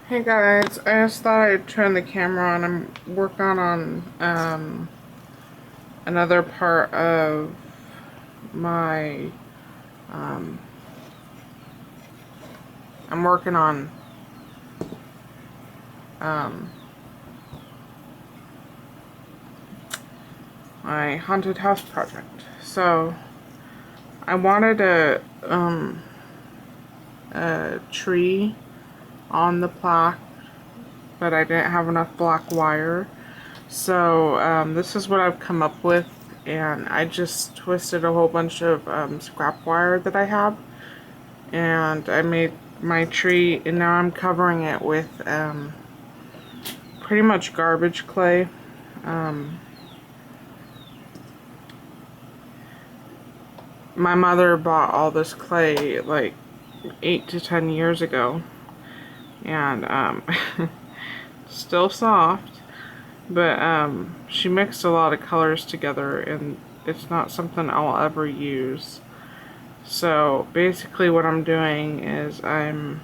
Hey guys, I just thought I'd turn the camera on. I'm working on another part of my um, I'm working on um, my haunted house project. So I wanted a tree on the plaque, but I didn't have enough black wire. So this is what I've come up with, and I just twisted a whole bunch of scrap wire that I have, and I made my tree, and now I'm covering it with pretty much garbage clay. Um, my mother bought all this clay like 8 to 10 years ago, and still soft, but she mixed a lot of colors together, and it's not something I'll ever use. So basically what I'm doing is I'm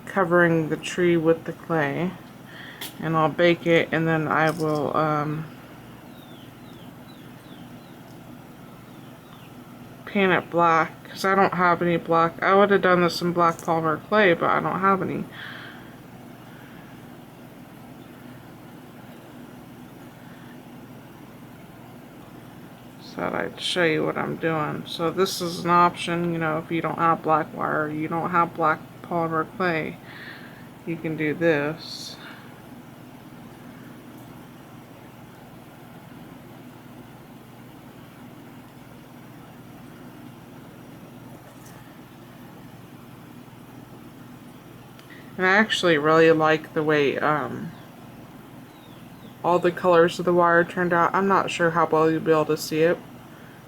covering the tree with the clay, and I'll bake it, and then I will paint it black, because I don't have any black. I would have done this in black polymer clay, but I don't have any. So I'd show you what I'm doing. So this is an option, you know, if you don't have black wire, you don't have black polymer clay, you can do this. And I actually really like the way all the colors of the wire turned out. I'm not sure how well you'll be able to see it,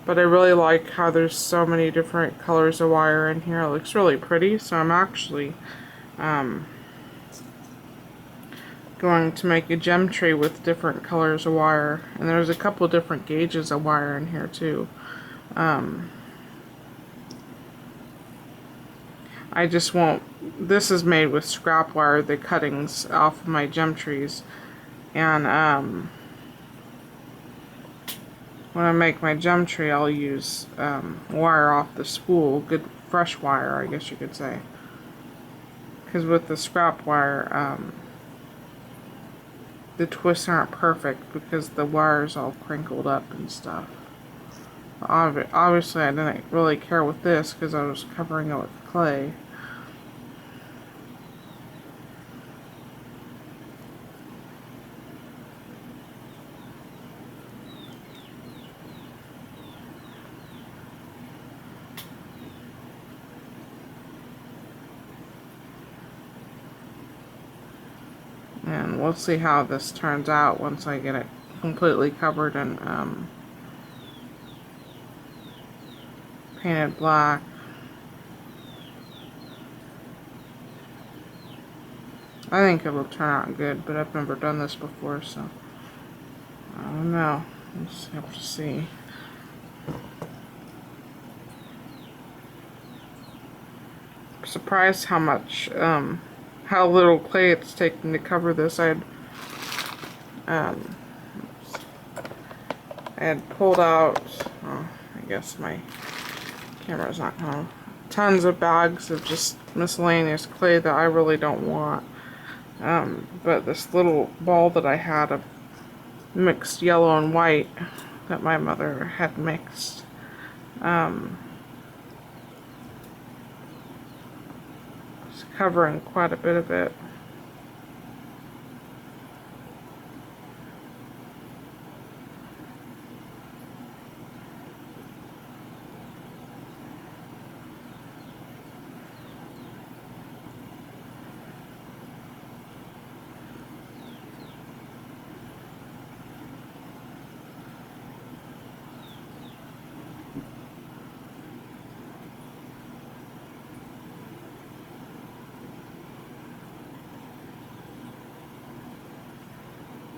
but I really like how there's so many different colors of wire in here. It looks really pretty, so I'm actually going to make a gem tree with different colors of wire. And there's a couple different gauges of wire in here too. I just won't, this is made with scrap wire, the cuttings off of my gem trees. And when I make my gem tree, I'll use wire off the spool, good fresh wire, I guess you could say. Because with the scrap wire, the twists aren't perfect because the wire's all crinkled up and stuff. Obviously, I didn't really care with this because I was covering it with clay. And we'll see how this turns out once I get it completely covered and painted black. I think it'll turn out good, but I've never done this before, so I don't know. We'll just have to see. I'm surprised how much, how little clay it's taken to cover this. I had pulled out, oh, I guess my camera's not going to, tons of bags of just miscellaneous clay that I really don't want. But this little ball that I had of mixed yellow and white that my mother had mixed, was covering quite a bit of it.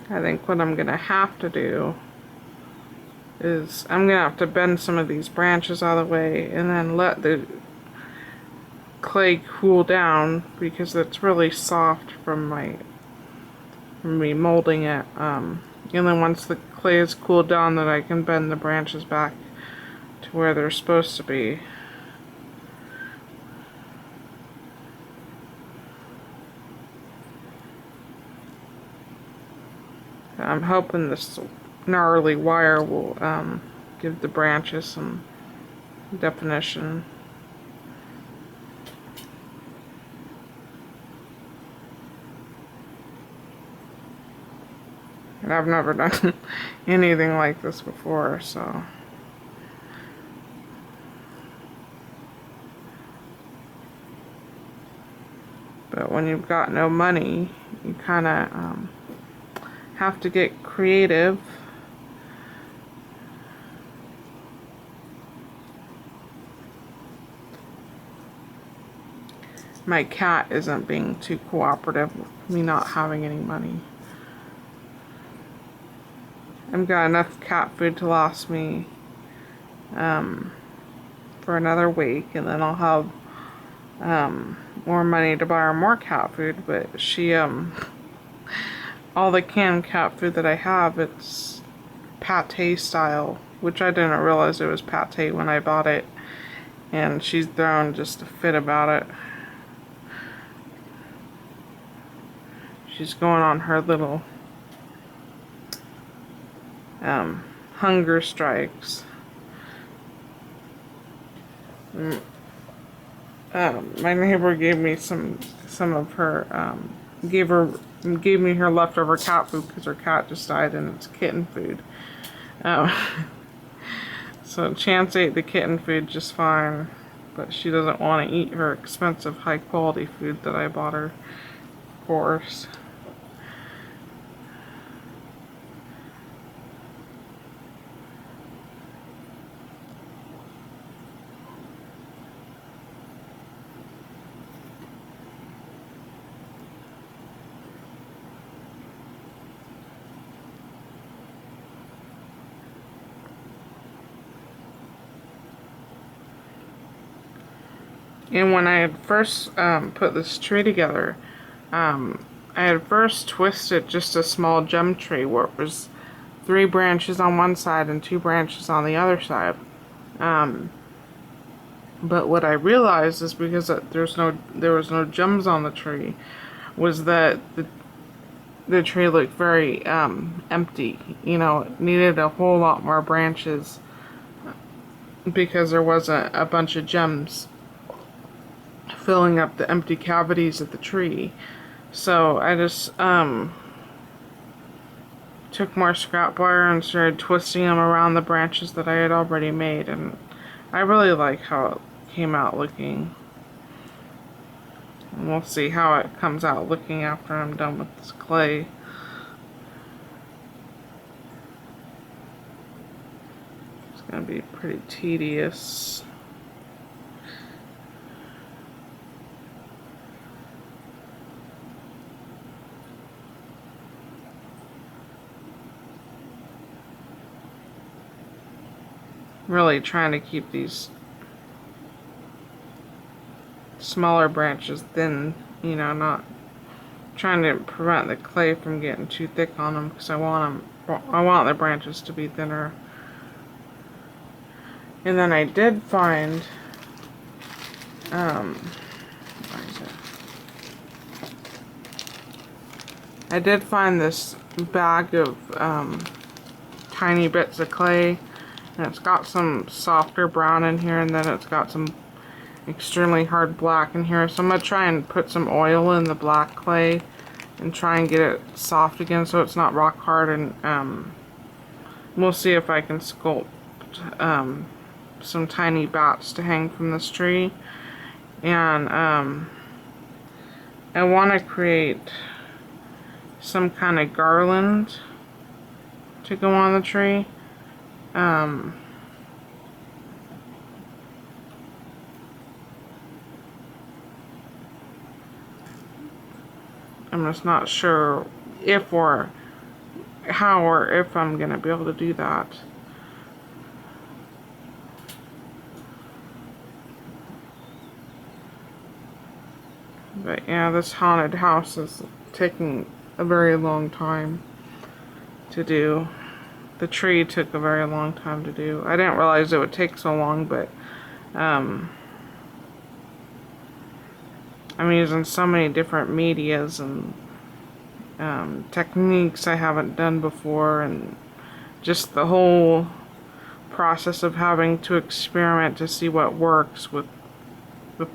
I think what I'm gonna have to do is I'm gonna have to bend some of these branches out of the way and then let the clay cool down because it's really soft from me molding it. And then once the clay is cooled down, then I can bend the branches back to where they're supposed to be. I'm hoping this gnarly wire will give the branches some definition. And I've never done anything like this before, so. But when you've got no money, you kind of have to get creative. My cat isn't being too cooperative with me not having any money. I've got enough cat food to last me for another week, and then I'll have more money to buy her more cat food. But she all the canned cat food that I have, it's pate style, which I didn't realize it was pate when I bought it, and she's thrown just a fit about it. She's going on her little hunger strikes. My neighbor gave me some of her gave me her leftover cat food because her cat just died, and it's kitten food. So Chance ate the kitten food just fine, but she doesn't want to eat her expensive high quality food that I bought her, of course. And when I had first put this tree together, I had first twisted just a small gem tree where it was 3 branches on one side and 2 branches on the other side. But what I realized is because there was no gems on the tree, was that the tree looked very empty. You know, it needed a whole lot more branches because there wasn't a bunch of gems filling up the empty cavities of the tree. So I just took more scrap wire and started twisting them around the branches that I had already made, and I really like how it came out looking. And we'll see how it comes out looking after I'm done with this clay. It's gonna be pretty tedious. Really trying to keep these smaller branches thin, you know, not trying to prevent the clay from getting too thick on them, because I want the branches to be thinner. And then I did find where is it? I did find this bag of tiny bits of clay. And it's got some softer brown in here, and then it's got some extremely hard black in here. So I'm going to try and put some oil in the black clay and try and get it soft again so it's not rock hard. And we'll see if I can sculpt some tiny bats to hang from this tree. And I want to create some kind of garland to go on the tree. I'm just not sure if or how or if I'm gonna be able to do that. But yeah, this haunted house is taking a very long time to do. The tree took a very long time to do. I didn't realize it would take so long, but I'm using so many different medias and techniques I haven't done before, and just the whole process of having to experiment to see what works with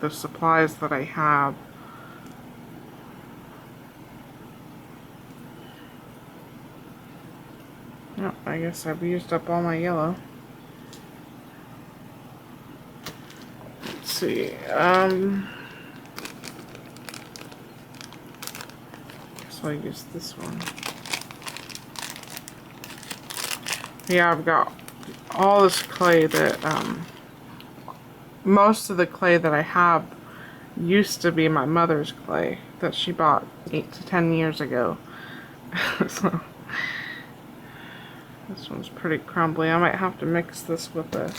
the supplies that I have. Oh, I guess I've used up all my yellow. Let's see. So I use this one. Yeah, I've got all this clay that, most of the clay that I have used to be my mother's clay that she bought 8 to 10 years ago. So, this one's pretty crumbly. I might have to mix this with the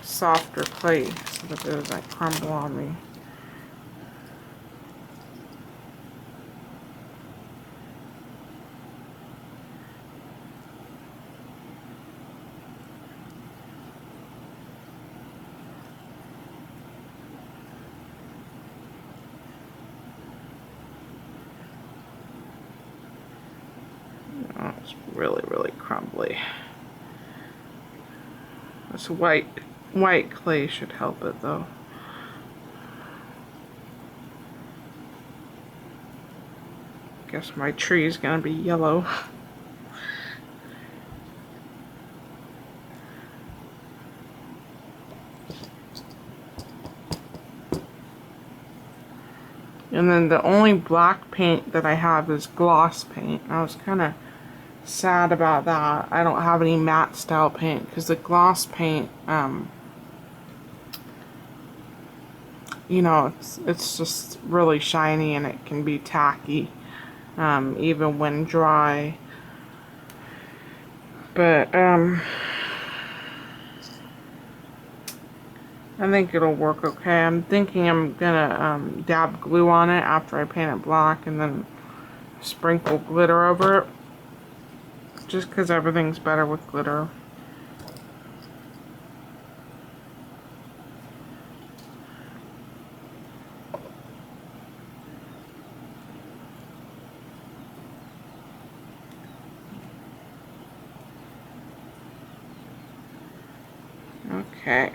softer clay so that it doesn't crumble on me. Oh, it's really, really crumbly. This white clay should help it though. Guess my tree is gonna be yellow. And then the only black paint that I have is gloss paint. I was kind of sad about that. I don't have any matte style paint because the gloss paint, you know, it's just really shiny and it can be tacky, even when dry. But I think it'll work okay. I'm thinking I'm gonna dab glue on it after I paint it black and then sprinkle glitter over it. Just because everything's better with glitter. Okay.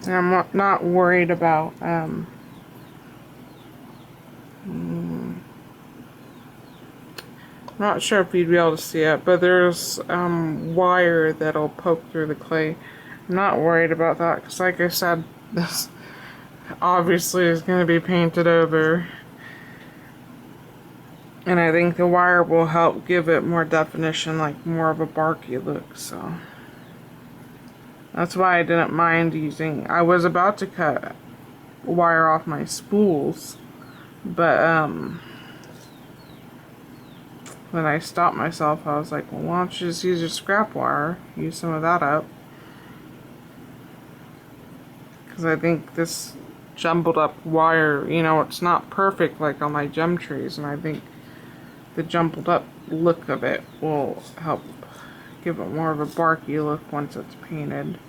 And I'm not worried about not sure if you'd be able to see it, but there's wire that'll poke through the clay. I'm not worried about that because, like I said, this obviously is going to be painted over, and I think the wire will help give it more definition, like more of a barky look. So that's why I didn't mind using. I was about to cut wire off my spools, but then I stopped myself. I was like, well, why don't you just use your scrap wire? Use some of that up. Because I think this jumbled up wire, you know, it's not perfect like on my gem trees. And I think the jumbled up look of it will help give it more of a barky look once it's painted.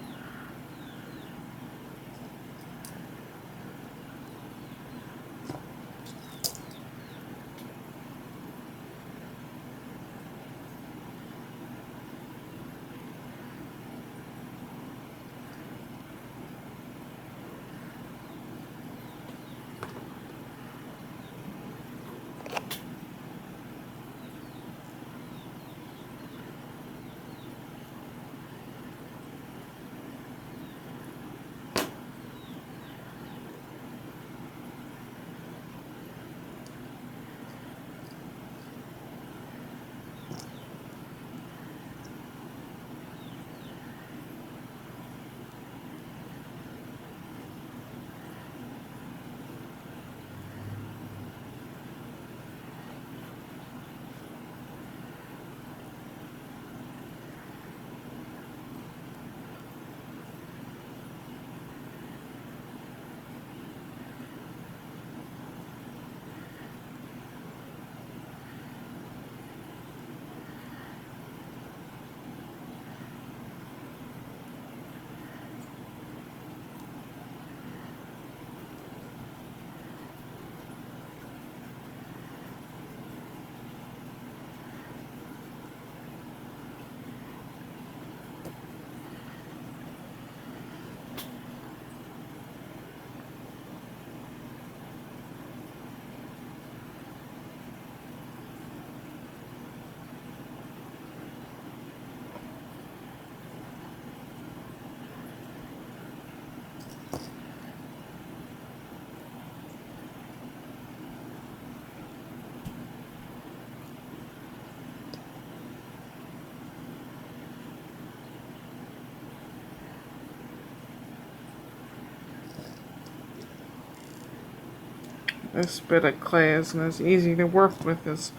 this bit of clay isn't as easy to work with as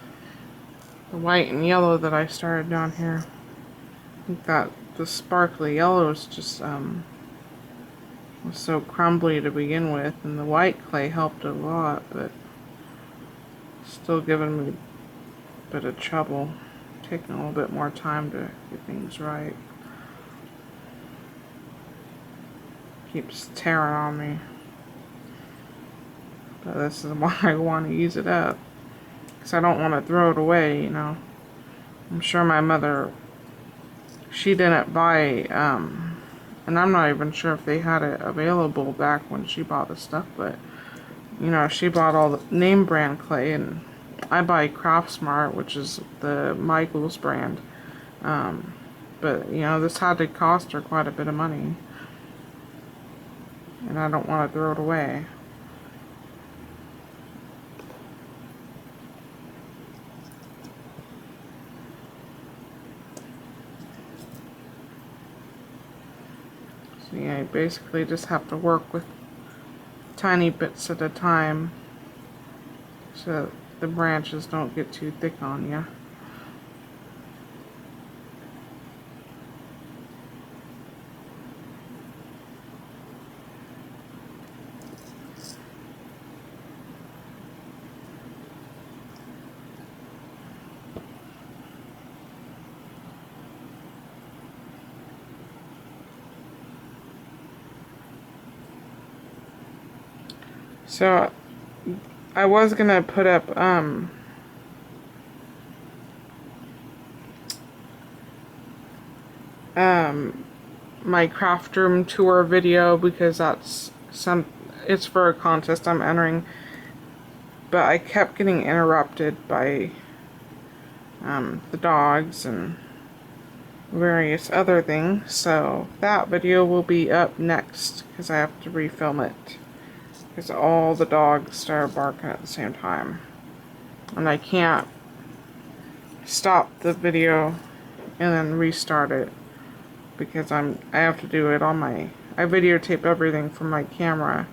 the white and yellow that I started down here. I think that the sparkly yellow is just was so crumbly to begin with, and the white clay helped a lot, but still giving me a bit of trouble, taking a little bit more time to get things right. Keeps tearing on me, but this is why I want to use it up, because I don't want to throw it away, you know. I'm sure my mother, she didn't buy, and I'm not even sure if they had it available back when she bought the stuff, but, you know, she bought all the name brand clay, and I buy Craftsmart, which is the Michaels brand, but, you know, this had to cost her quite a bit of money, and I don't want to throw it away. So yeah, you basically just have to work with tiny bits at a time so the branches don't get too thick on you. So I was gonna put up my craft room tour video, because it's for a contest I'm entering, but I kept getting interrupted by the dogs and various other things, so that video will be up next because I have to refilm it because all the dogs started barking at the same time, and I can't stop the video and then restart it because I have to do it on I videotape everything from my camera.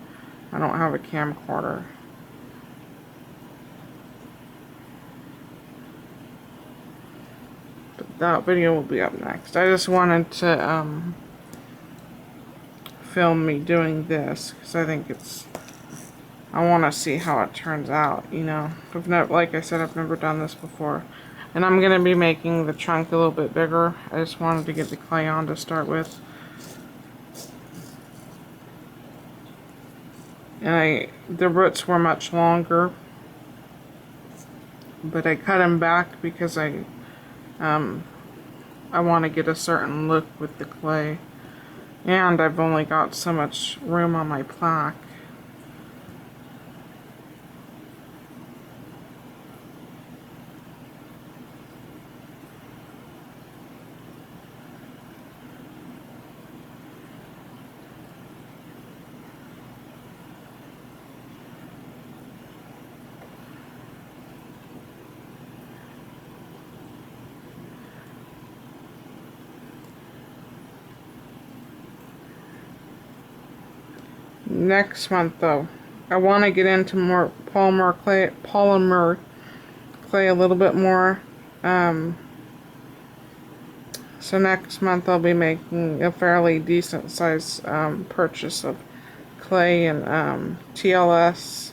I don't have a camcorder. But that video will be up next. I just wanted to film me doing this because I think I want to see how it turns out, you know. Like I said, I've never done this before. And I'm going to be making the trunk a little bit bigger. I just wanted to get the clay on to start with. And the roots were much longer, but I cut them back because I want to get a certain look with the clay. And I've only got so much room on my plaque. Next month, though, I want to get into more polymer clay a little bit more. So next month I'll be making a fairly decent size purchase of clay and TLS.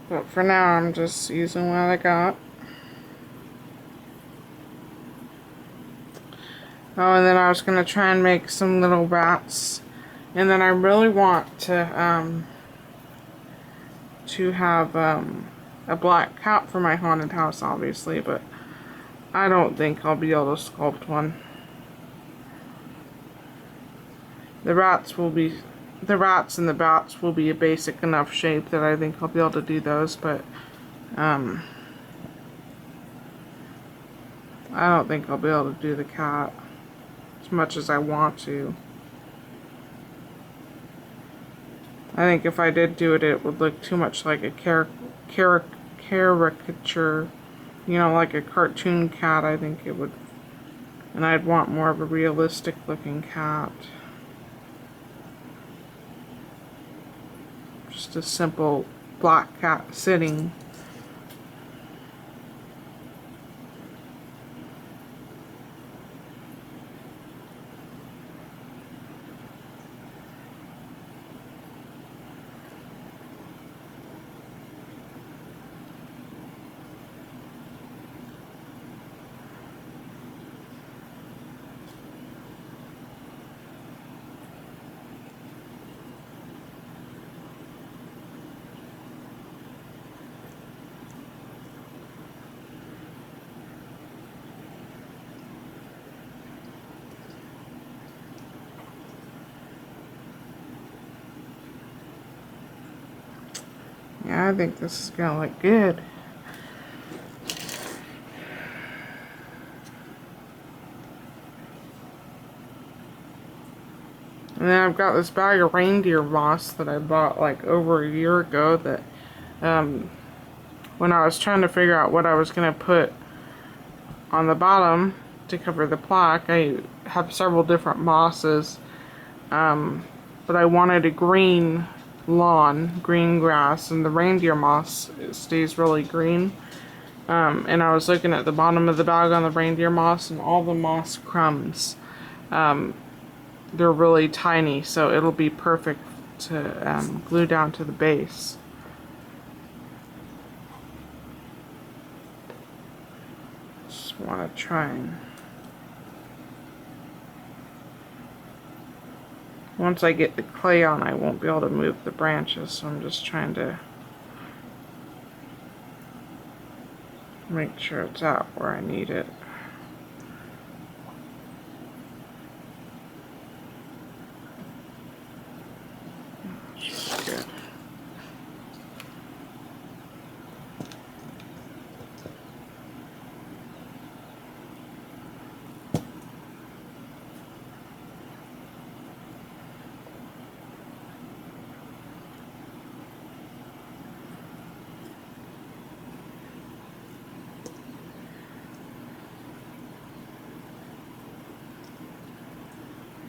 But for now I'm just using what I got. Oh, and then I was going to try and make some little rats. And then I really want to have a black cat for my haunted house, obviously, but I don't think I'll be able to sculpt one. The rats and the bats will be a basic enough shape that I think I'll be able to do those, but I don't think I'll be able to do the cat as much as I want to. I think if I did do it, it would look too much like a caricature, you know, like a cartoon cat. I think it would, and I'd want more of a realistic looking cat. just a simple black cat sitting. Yeah, I think this is gonna look good. And then I've got this bag of reindeer moss that I bought like over a year ago that when I was trying to figure out what I was gonna put on the bottom to cover the plaque, I have several different mosses, but I wanted a green lawn, green grass, and the reindeer moss stays really green. And I was looking at the bottom of the bag on the reindeer moss, and all the moss crumbs, they're really tiny, so it'll be perfect to glue down to the base. Just want to try and... Once I get the clay on, I won't be able to move the branches, so I'm just trying to make sure it's out where I need it. That's good.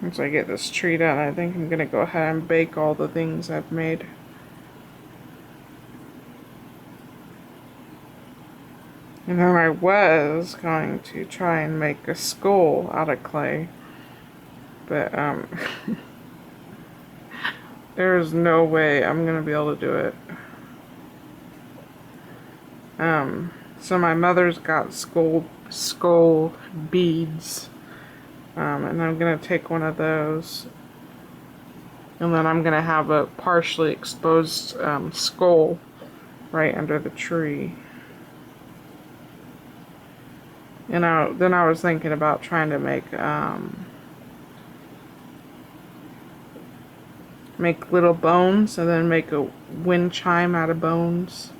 Once I get this tree done, I think I'm gonna go ahead and bake all the things I've made. And then I was going to try and make a skull out of clay, but there's no way I'm gonna be able to do it. So my mother's got skull beads. And I'm going to take one of those, and then I'm going to have a partially exposed skull right under the tree. And then I was thinking about trying to make little bones, and then make a wind chime out of bones.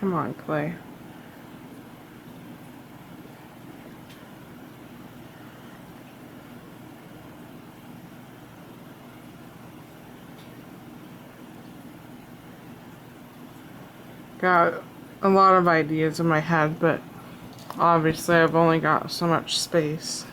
Come on, clay. Got a lot of ideas in my head, but obviously I've only got so much space.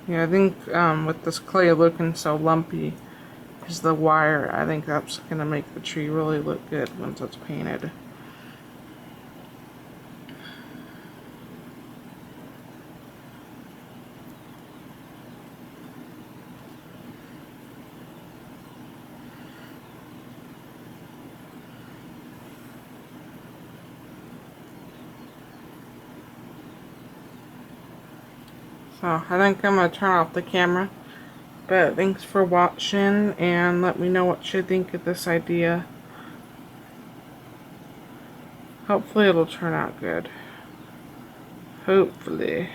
Yeah, I think with this clay looking so lumpy, because the wire, I think that's going to make the tree really look good once it's painted. So I think I'm going to turn off the camera. But thanks for watching, and let me know what you think of this idea. Hopefully it'll turn out good. Hopefully.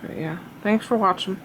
But yeah, thanks for watching.